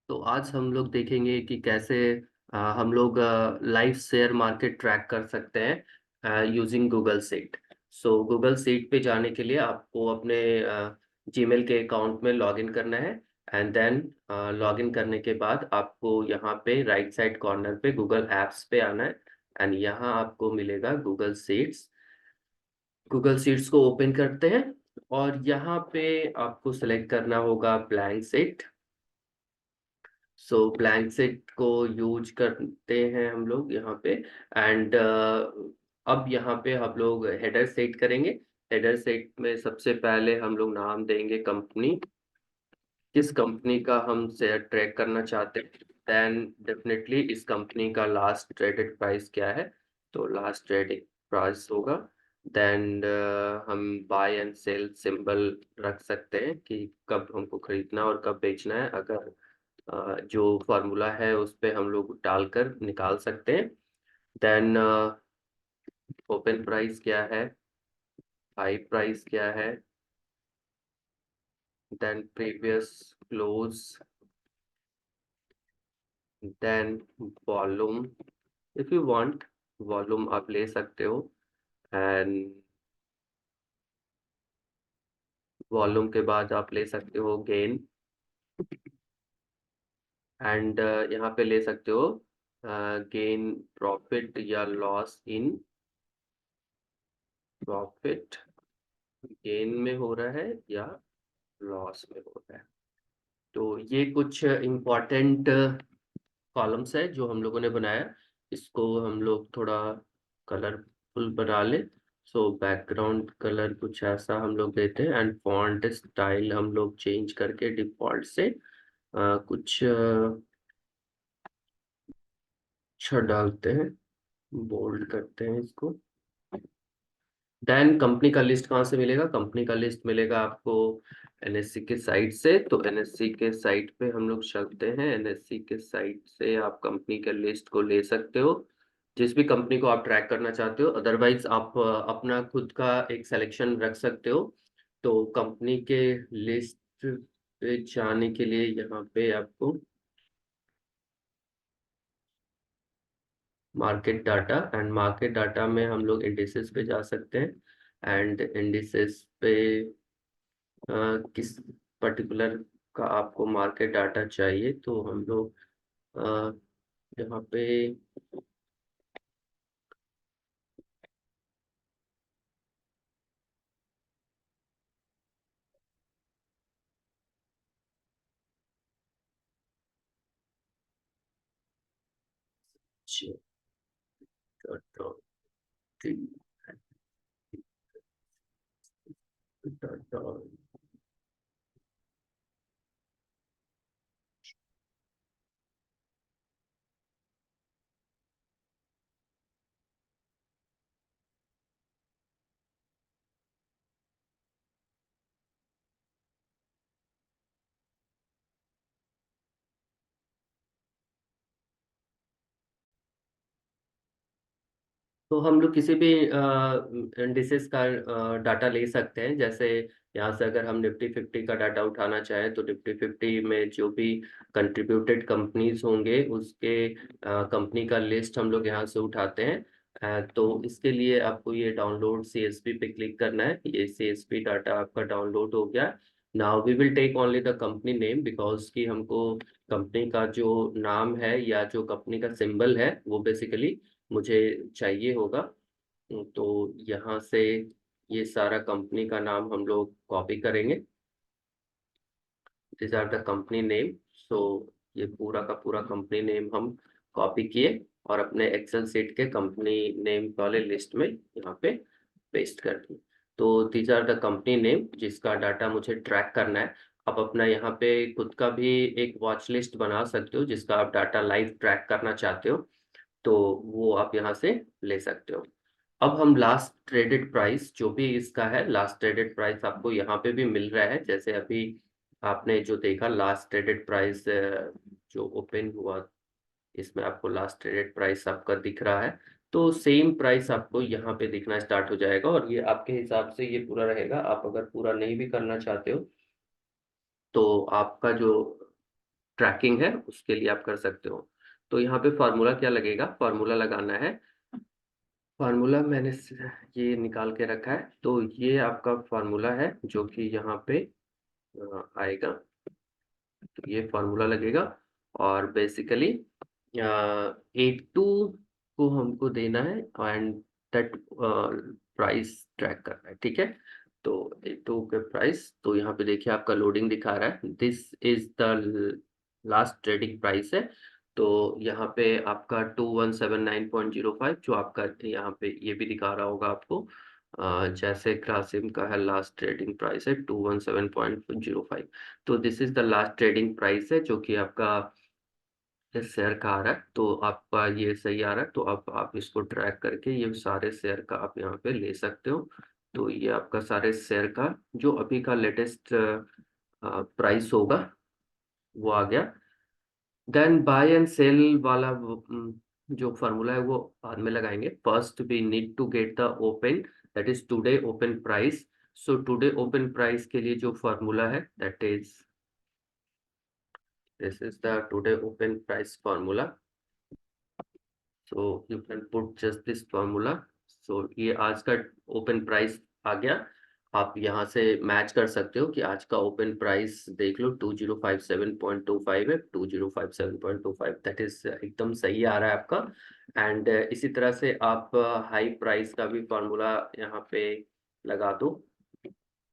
तो आज हम लोग देखेंगे कि कैसे हम लोग लाइव शेयर मार्केट ट्रैक कर सकते हैं यूजिंग गूगल सीट। सो गूगल सीट पे जाने के लिए आपको अपने जीमेल के अकाउंट में लॉगिन करना है। एंड देन लॉगिन करने के बाद आपको यहाँ पे राइट साइड कॉर्नर पे गूगल एप्स पे आना है। एंड यहाँ आपको मिलेगा गूगल सीट्स। गूगल सीट्स को ओपन करते हैं और यहाँ पे आपको सेलेक्ट करना होगा ब्लैंक सीट। सो ब्लैंक सेट को यूज करते हैं हम लोग यहाँ पे। एंड अब यहाँ पे हम लोग हेडर सेट करेंगे। हेडर सेट में सबसे पहले हम लोग नाम देंगे कंपनी, किस कंपनी का हम शेयर ट्रैक करना चाहते हैं। देन डेफिनेटली इस कंपनी का लास्ट ट्रेडेड प्राइस क्या है, तो लास्ट ट्रेडेड प्राइस होगा। देन हम बाय एंड सेल सिंबल रख सकते हैं कि कब हमको खरीदना और कब बेचना है। अगर जो फार्मूला है उस पे हम लोग डालकर निकाल सकते हैं। देन ओपन प्राइस क्या है, हाई प्राइस क्या है, then previous close, then volume. If you want volume आप ले सकते हो। एंड वॉल्यूम के बाद आप ले सकते हो गेन। एंड यहाँ पे ले सकते हो गेन प्रॉफिट या लॉस इन प्रॉफिट, गेन में हो रहा है या लॉस में हो रहा है। तो ये कुछ इम्पोर्टेंट कॉलम्स है जो हम लोगों ने बनाया। इसको हम लोग थोड़ा कलरफुल बना ले। सो बैकग्राउंड कलर कुछ ऐसा हम लोग देते हैं। एंड फॉन्ट स्टाइल हम लोग चेंज करके डिफॉल्ट से कुछ अच्छा डालते हैं, बोल्ड करते हैं इसको। देन कंपनी का लिस्ट कहाँ से मिलेगा, कंपनी का लिस्ट मिलेगा आपको एनएससी के साइट से। तो एनएससी के साइट पे हम लोग चलते हैं। एनएससी के साइट से आप कंपनी के लिस्ट को ले सकते हो, जिस भी कंपनी को आप ट्रैक करना चाहते हो। अदरवाइज आप अपना खुद का एक सिलेक्शन रख सकते हो। तो कंपनी के लिस्ट पे जाने के लिए यहाँ पे आपको market data, and market data में हम लोग इंडिसेस पे जा सकते हैं। एंड इंडिसेस पे किस पर्टिकुलर का आपको मार्केट डाटा चाहिए, तो हम लोग यहाँ पे डाटा डाटा। तो हम लोग किसी भी इंडिसेस का डाटा ले सकते हैं। जैसे यहाँ से अगर हम निफ्टी 50 का डाटा उठाना चाहें, तो निफ्टी 50 में जो भी कंट्रीब्यूटेड कंपनीज होंगे उसके कंपनी का लिस्ट हम लोग यहाँ से उठाते हैं। तो इसके लिए आपको ये डाउनलोड सीएसवी पे क्लिक करना है। ये सीएसवी डाटा आपका डाउनलोड हो गया। Now we will take only the company name, because कि हमको कंपनी का जो नाम है या जो कंपनी का सिंबल है वो बेसिकली मुझे चाहिए होगा। तो यहाँ से ये सारा कंपनी का नाम हम लोग कॉपी करेंगे। This are the company name. So ये पूरा का पूरा कंपनी नेम हम कॉपी किए और अपने एक्सेल सीट के कंपनी नेम वाले लिस्ट में यहाँ पे पेस्ट कर दिए। तो these are the company name जिसका डाटा मुझे ट्रैक करना है। आप अपना यहाँ पे खुद का भी एक वॉच लिस्ट बना सकते हो जिसका आप डाटा लाइव ट्रैक करना चाहते हो, तो वो आप यहाँ से ले सकते हो। अब हम लास्ट ट्रेडेड प्राइस जो भी इसका है, लास्ट ट्रेडेड प्राइस आपको यहाँ पे भी मिल रहा है। जैसे अभी आपने जो देखा लास्ट ट्रेडेड प्राइस जो ओपन हुआ, इसमें आपको लास्ट ट्रेडेड प्राइस आपका दिख रहा है। तो सेम प्राइस आपको यहाँ पे दिखना स्टार्ट हो जाएगा और ये आपके हिसाब से ये पूरा रहेगा। आप अगर पूरा नहीं भी करना चाहते हो तो आपका जो ट्रैकिंग है उसके लिए आप कर सकते हो। तो यहाँ पे फार्मूला क्या लगेगा, फार्मूला लगाना है। फार्मूला मैंने ये निकाल के रखा है, तो ये आपका फार्मूला है जो कि यहाँ पे आएगा। तो ये फार्मूला लगेगा और बेसिकली A2 को हमको देना है एंड दैट प्राइस ट्रैक करना है, ठीक है। तो A2 के प्राइस, तो यहाँ पे देखिए आपका लोडिंग दिखा रहा है, this is the last trading price है। तो यहाँ पे आपका 2179.05 जो आपका यहाँ पे ये भी दिखा रहा होगा आपको, जैसे ग्रासिम का है लास्ट ट्रेडिंग प्राइस है 217.05। तो this is the last trading price है जो कि आपका इस शेयर का आ रहा है। तो आपका ये सही आ रहा है, तो अब आप इसको ट्रैक करके ये सारे शेयर का आप यहाँ पे ले सकते हो। तो ये आपका सारे शेयर का जो अभी का लेटेस्ट प्राइस होगा वो आ गया। देन बाय एंड सेल वाला जो फॉर्मूला है वो बाद में लगाएंगे। First we need to get the open, that is today open price. So today open price के लिए जो फॉर्मूला है that is, this is the today open price formula. So you can put just this formula. So ये आज का open price आ गया। आप यहाँ से मैच कर सकते हो कि आज का ओपन प्राइस देख लो 2057.25 है, 2057.25 दैट इज एकदम सही आ रहा है आपका। एंड इसी तरह से आप हाई प्राइस का भी फार्मूला यहाँ पे लगा दो।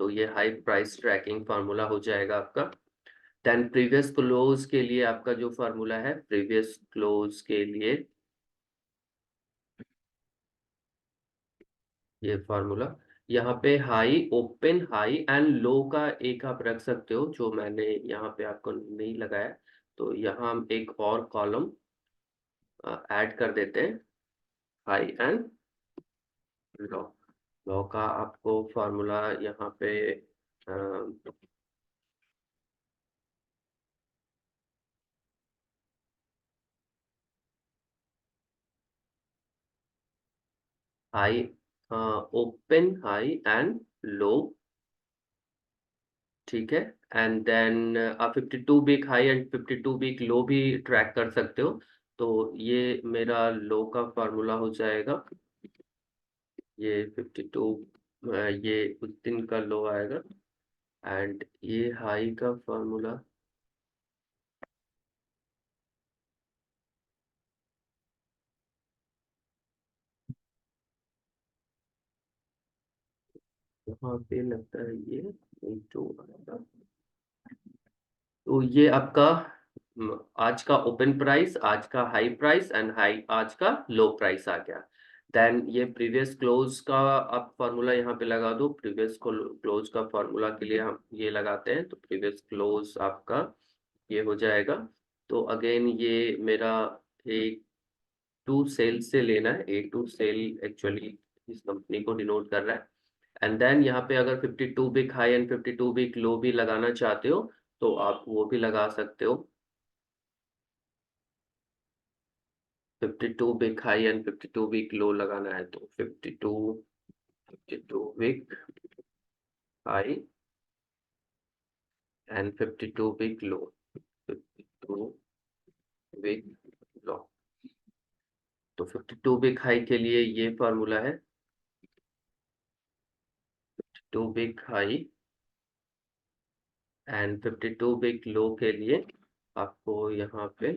तो ये हाई प्राइस ट्रैकिंग फार्मूला हो जाएगा आपका। देन प्रीवियस क्लोज के लिए आपका जो फार्मूला है, प्रीवियस क्लोज के लिए ये फार्मूला, यहाँ पे हाई, ओपन हाई एंड लो का एक आप रख सकते हो, जो मैंने यहाँ पे आपको नहीं लगाया। तो यहाँ हम एक और कॉलम ऐड कर देते हैं, हाई एंड लो। लो का आपको फार्मूला यहाँ पे high, open high and low, ठीक है। एंड देन आप 52 week high and 52 week low भी ट्रैक कर सकते हो। तो ये मेरा लो का फार्मूला हो जाएगा, ये 52, ये उस दिन का लो आएगा। एंड ये हाई का फार्मूला, यहाँ पे लगता है ये जो आएगा। तो ये आपका आज का ओपन प्राइस, आज का हाई प्राइस एंड हाई आज का लो प्राइस आ गया। देन ये प्रीवियस क्लोज का आप फार्मूला यहाँ पे लगा दो। प्रीवियस क्लोज का फार्मूला के लिए हम ये लगाते हैं, तो प्रीवियस क्लोज आपका ये हो जाएगा। तो अगेन ये मेरा एक टू सेल से लेना है, A2 सेल एक्चुअली इस कंपनी को डिनोट कर रहा है। एंड देन यहाँ पे अगर 52 week high and 52 week low भी लगाना चाहते हो तो आप वो भी लगा सकते हो। 52 week high and 52 week low लगाना है तो 52 week high and 52 week low, 52 week low. तो 52 वीक हाई के लिए ये फार्मूला है, 52 week high and 52 week low के लिए आपको यहाँ पे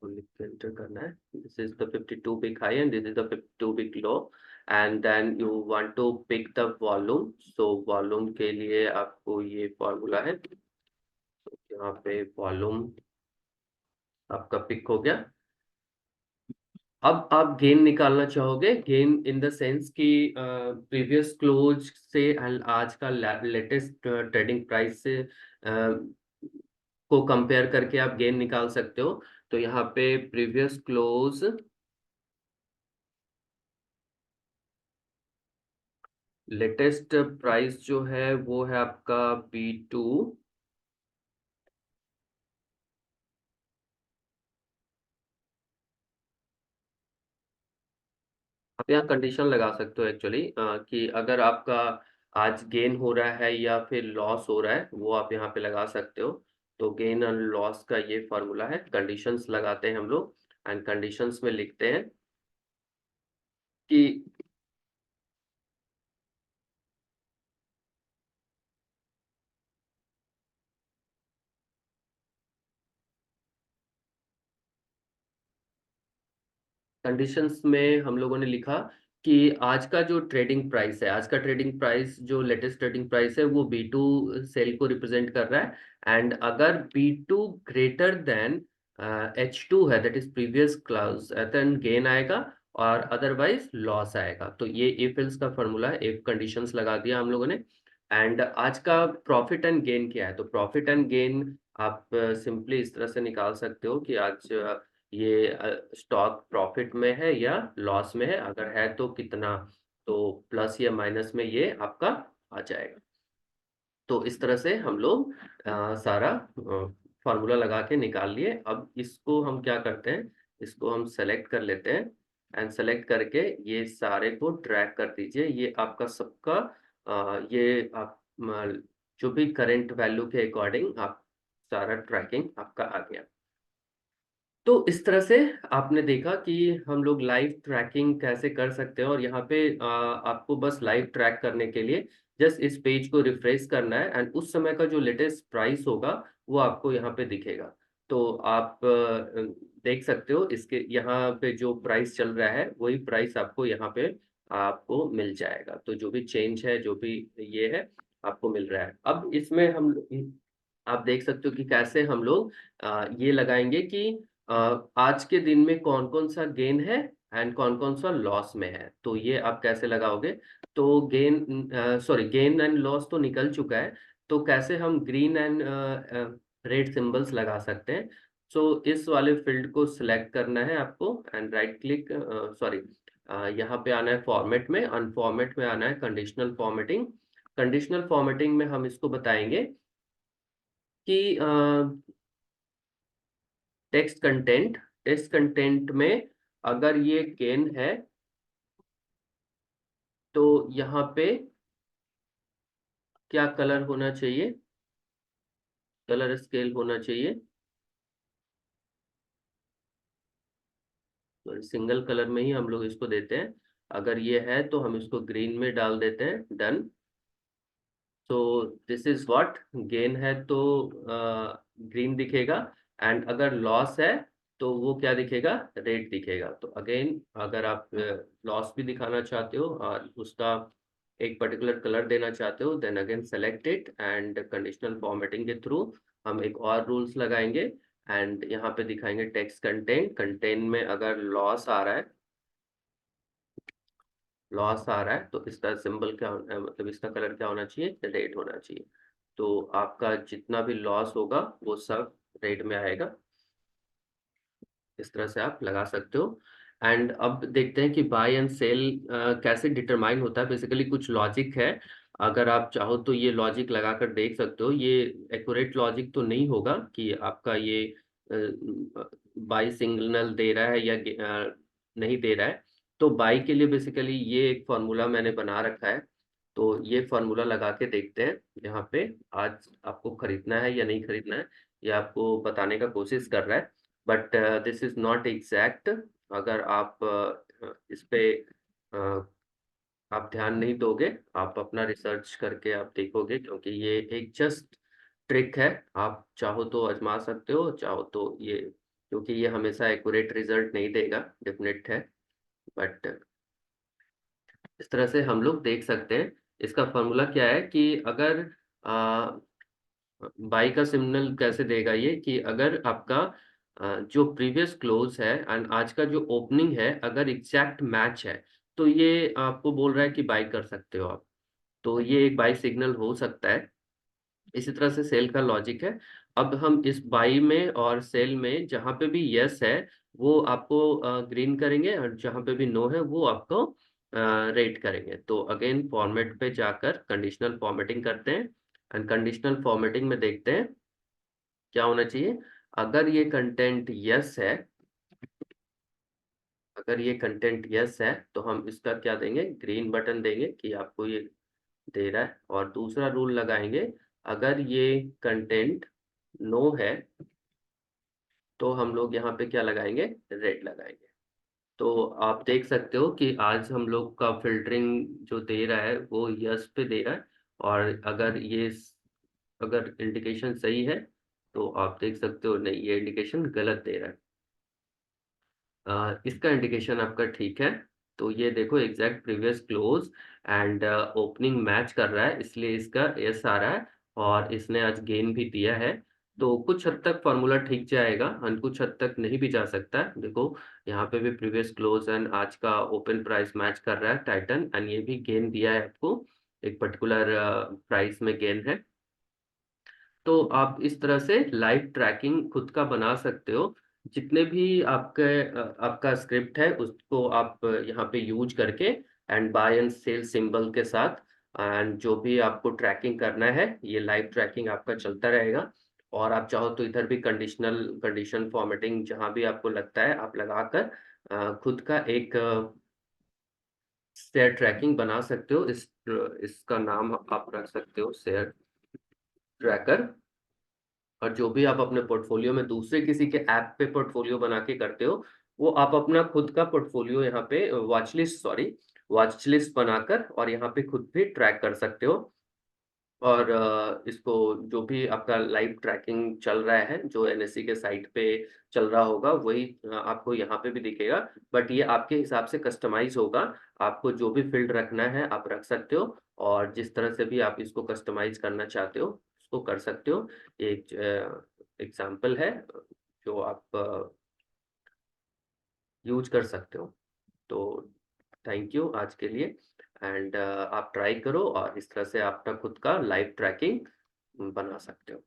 लिख के एंटर करना है। This is the 52 week high and this is the 52 week low. And then you want to pick the volume. So volume के लिए आपको ये फॉर्मूला है, तो यहाँ पे वॉल्यूम आपका पिक हो गया। अब आप गेन निकालना चाहोगे, गेन इन द सेंस कि प्रीवियस क्लोज से आज का लेटेस्ट ट्रेडिंग प्राइस से को कंपेयर करके आप गेन निकाल सकते हो। तो यहाँ पे प्रीवियस क्लोज लेटेस्ट प्राइस जो है वो है आपका B2। आप यहाँ कंडीशन लगा सकते हो एक्चुअली कि अगर आपका आज गेन हो रहा है या फिर लॉस हो रहा है वो आप यहाँ पे लगा सकते हो। तो गेन और लॉस का ये फॉर्मूला है। कंडीशंस लगाते हैं हम लोग एंड कंडीशंस में लिखते हैं कि कंडीशंस में हम लोगों ने लिखा कि आज का जो ट्रेडिंग प्राइस है, आज का ट्रेडिंग प्राइस जो लेटेस्ट ट्रेडिंग प्राइस है वो B2 सेल को रिप्रेजेंट कर रहा है। एंड अगर B2 ग्रेटर देन H2 है, that is previous close, then gain आएगा और अदरवाइज लॉस आएगा। तो ये इफ एल्स का फॉर्मूला है, इफ कंडीशंस लगा दिया हम लोगों ने। एंड आज का प्रॉफिट एंड गेन क्या है, तो प्रॉफिट एंड गेन आप सिंपली इस तरह से निकाल सकते हो कि आज ये स्टॉक प्रॉफिट में है या लॉस में है, अगर है तो कितना, तो प्लस या माइनस में ये आपका आ जाएगा। तो इस तरह से हम लोग सारा फार्मूला लगा के निकाल लिए। अब इसको हम क्या करते हैं, इसको हम सेलेक्ट कर लेते हैं एंड सेलेक्ट करके ये सारे को ड्रैग कर दीजिए। ये आपका सबका ये आप जो भी करंट वैल्यू के अकॉर्डिंग आप सारा ट्रैकिंग आपका आ गया। तो इस तरह से आपने देखा कि हम लोग लाइव ट्रैकिंग कैसे कर सकते हैं। और यहाँ पे आपको बस लाइव ट्रैक करने के लिए जस्ट इस पेज को रिफ्रेश करना है एंड उस समय का जो लेटेस्ट प्राइस होगा वो आपको यहाँ पे दिखेगा। तो आप देख सकते हो इसके यहाँ पे जो प्राइस चल रहा है वही प्राइस आपको यहाँ पे आपको मिल जाएगा। तो जो भी चेंज है, जो भी ये है, आपको मिल रहा है। अब इसमें हम आप देख सकते हो कि कैसे हम लोग ये लगाएंगे कि अ, आज के दिन में कौन कौन सा गेन है एंड कौन कौन सा लॉस में है। तो ये आप कैसे लगाओगे, तो गेन एंड लॉस तो निकल चुका है। तो कैसे हम ग्रीन एंड रेड सिंबल्स लगा सकते हैं। सो इस वाले फील्ड को सिलेक्ट करना है आपको एंड राइट क्लिक, सॉरी, यहाँ पे आना है फॉर्मेट में, अनफॉर्मेट में आना है कंडीशनल फॉर्मेटिंग। कंडीशनल फॉर्मेटिंग में हम इसको बताएंगे कि टेक्स्ट कंटेंट में अगर ये गेन है तो यहाँ पे क्या कलर होना चाहिए, कलर स्केल होना चाहिए, तो सिंगल कलर में ही हम लोग इसको देते हैं। अगर ये है तो हम इसको ग्रीन में डाल देते हैं, डन। तो दिस इज व्हाट, गेन है तो ग्रीन दिखेगा एंड अगर लॉस है तो वो क्या दिखेगा, रेड दिखेगा। तो अगेन अगर आप लॉस भी दिखाना चाहते हो और उसका एक पर्टिकुलर कलर देना चाहते हो, then again select it and conditional formatting के थ्रू हम एक और रूल्स लगाएंगे एंड यहाँ पे दिखाएंगे टेक्स्ट कंटेंट। कंटेंट में अगर लॉस आ रहा है, लॉस आ रहा है तो इसका सिंबल क्या मतलब इसका कलर क्या होना चाहिए, रेड होना चाहिए। तो आपका जितना भी लॉस होगा वो सब रेड में आएगा। इस तरह से आप लगा सकते हो। एंड अब देखते हैं कि बाय एंड सेल कैसे डिटरमाइन होता है। बेसिकली कुछ लॉजिक है, अगर आप चाहो तो ये लॉजिक लगाकर देख सकते हो। ये एक्यूरेट लॉजिक तो नहीं होगा कि आपका ये बाई सिग्नल दे रहा है या नहीं दे रहा है। तो बाई के लिए बेसिकली ये एक फॉर्मूला मैंने बना रखा है। तो ये फॉर्मूला लगा के देखते हैं यहाँ पे। आज आपको खरीदना है या नहीं खरीदना है ये आपको बताने का कोशिश कर रहा है, but this is not exact. अगर आप इस पे uh, आप ध्यान नहीं दोगे, आप अपना रिसर्च करके आप देखोगे, क्योंकि ये एक जस्ट ट्रिक है। आप चाहो तो आजमा सकते हो, चाहो तो ये, क्योंकि ये हमेशा एक्यूरेट रिजल्ट नहीं देगा, डेफिनेट है। बट इस तरह से हम लोग देख सकते हैं। इसका फॉर्मूला क्या है कि अगर बाई का सिग्नल कैसे देगा ये, कि अगर आपका जो प्रीवियस क्लोज है एंड आज का जो ओपनिंग है अगर एग्जैक्ट मैच है तो ये आपको बोल रहा है कि बाई कर सकते हो आप। तो ये एक बाई सिग्नल हो सकता है। इसी तरह से सेल का लॉजिक है। अब हम इस बाई में और सेल में जहां पे भी यस है वो आपको ग्रीन करेंगे और जहां पे भी नो है वो आपको रेड करेंगे। तो अगेन फॉर्मेट पे जाकर कंडीशनल फॉर्मेटिंग करते हैं एंड कंडीशनल फॉर्मेटिंग में देखते हैं क्या होना चाहिए। अगर ये कंटेंट यस है, अगर ये कंटेंट यस है तो हम इसका क्या देंगे, ग्रीन बटन देंगे कि आपको ये दे रहा है, और दूसरा रूल लगाएंगे, अगर ये कंटेंट नो है तो हम लोग यहाँ पे क्या लगाएंगे, रेड लगाएंगे। तो आप देख सकते हो कि आज हम लोग का फिल्टरिंग जो दे रहा है वो यस पे दे रहा है, और अगर इंडिकेशन सही है तो आप देख सकते हो नहीं, ये इंडिकेशन गलत दे रहा है। इसका इंडिकेशन आपका ठीक है। तो ये देखो exact previous close and opening match कर रहा है, इसलिए इसका एस आ रहा है, और इसने आज गेन भी दिया है। तो कुछ हद तक फॉर्मूला ठीक जाएगा और कुछ हद तक नहीं भी जा सकता है। देखो यहाँ पे भी प्रीवियस क्लोज एंड आज का ओपन प्राइस मैच कर रहा है टाइटन, एंड ये भी गेन दिया है आपको, एक पर्टिकुलर प्राइस में गेन है। तो आप इस तरह से लाइव ट्रैकिंग खुद का बना सकते हो। जितने भी आपका स्क्रिप्ट है उसको आप यहाँ पे यूज करके, and buy and sell symbol के साथ, एंड जो भी आपको ट्रैकिंग करना है ये लाइव ट्रैकिंग आपका चलता रहेगा। और आप चाहो तो इधर भी कंडीशन फॉर्मेटिंग जहाँ भी आपको लगता है आप लगाकर खुद का एक शेयर ट्रैकिंग बना सकते हो। इसका नाम आप रख सकते हो शेयर ट्रैकर। और जो भी आप अपने पोर्टफोलियो में दूसरे किसी के ऐप पे पोर्टफोलियो बना के करते हो, वो आप अपना खुद का पोर्टफोलियो यहाँ पे वॉच लिस्ट बनाकर और यहाँ पे खुद भी ट्रैक कर सकते हो। और इसको जो भी आपका लाइव ट्रैकिंग चल रहा है जो एनएससी के साइट पे चल रहा होगा वही आपको यहाँ पे भी दिखेगा, बट ये आपके हिसाब से कस्टमाइज होगा। आपको जो भी फील्ड रखना है आप रख सकते हो, और जिस तरह से भी आप इसको कस्टमाइज करना चाहते हो उसको कर सकते हो। एक एग्जाम्पल है जो आप यूज कर सकते हो। तो थैंक यू आज के लिए, एंड आप ट्राई करो और इस तरह से आपका खुद का लाइव ट्रैकिंग बना सकते हो।